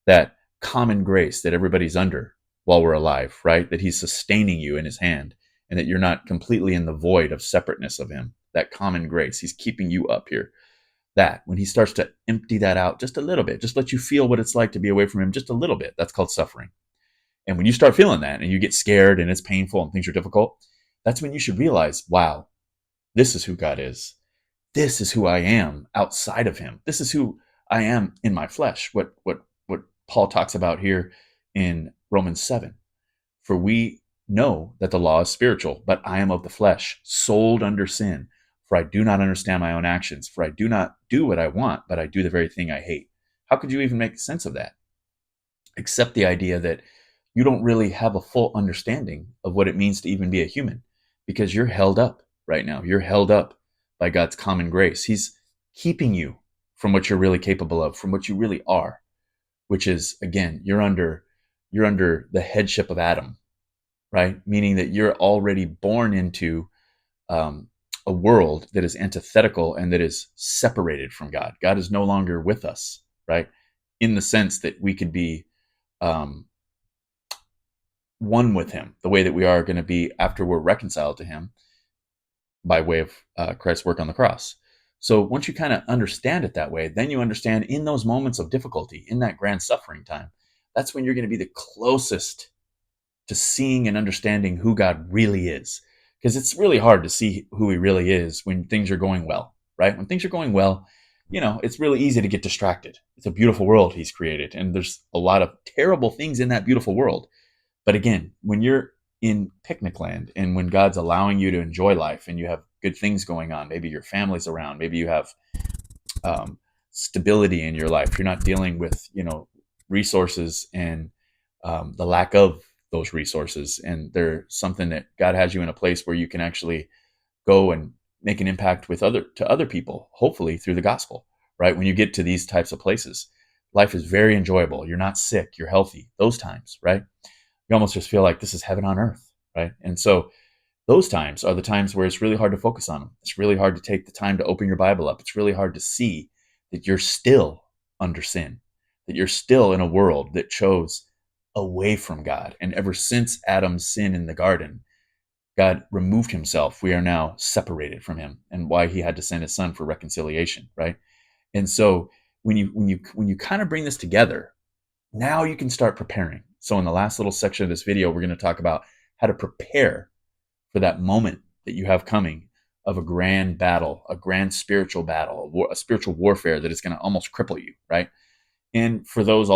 that common grace that everybody's under while we're alive, right? That he's sustaining you in his hand and that you're not completely in the void of separateness of him. That common grace, he's keeping you up here. That when he starts to empty that out just a little bit, just let you feel what it's like to be away from him just a little bit, that's called suffering. And when you start feeling that and you get scared and it's painful and things are difficult, that's when you should realize, wow, this is who God is. This is who I am outside of him. This is who I am in my flesh. What Paul talks about here in Romans 7. For we know that the law is spiritual, but I am of the flesh, sold under sin. For I do not understand my own actions. For I do not do what I want, but I do the very thing I hate. How could you even make sense of that? Except the idea that you don't really have a full understanding of what it means to even be a human because you're held up right now. You're held up by God's common grace. He's keeping you from what you're really capable of, from what you really are, which is, again, you're under the headship of Adam, right? Meaning that you're already born into a world that is antithetical and that is separated from God. God is no longer with us, right? In the sense that we could be one with him, the way that we are going to be after we're reconciled to him by way of Christ's work on the cross. So once you kind of understand it that way, then you understand in those moments of difficulty, in that grand suffering time, that's when you're going to be the closest to seeing and understanding who God really is. Because it's really hard to see who he really is when things are going well, right? When things are going well, it's really easy to get distracted. It's a beautiful world he's created, and there's a lot of terrible things in that beautiful world. But again, when you're in picnic land and when God's allowing you to enjoy life and you have good things going on, maybe your family's around, maybe you have stability in your life, you're not dealing with, resources and the lack of those resources. And there's something that God has you in a place where you can actually go and make an impact with other people, hopefully through the gospel, right? When you get to these types of places, life is very enjoyable. You're not sick, you're healthy, those times, right? You almost just feel like this is heaven on earth, right? And so those times are the times where it's really hard to focus on them. It's really hard to take the time to open your Bible up. It's really hard to see that you're still under sin, that you're still in a world that chose away from God. And ever since Adam's sin in the garden, God removed himself. We are now separated from him, and why he had to send his son for reconciliation, right? And so when you kind of bring this together, now you can start preparing. So in the last little section of this video, we're going to talk about how to prepare for that moment that you have coming of a grand battle, a grand spiritual battle, a spiritual warfare that is going to almost cripple you, right? And for those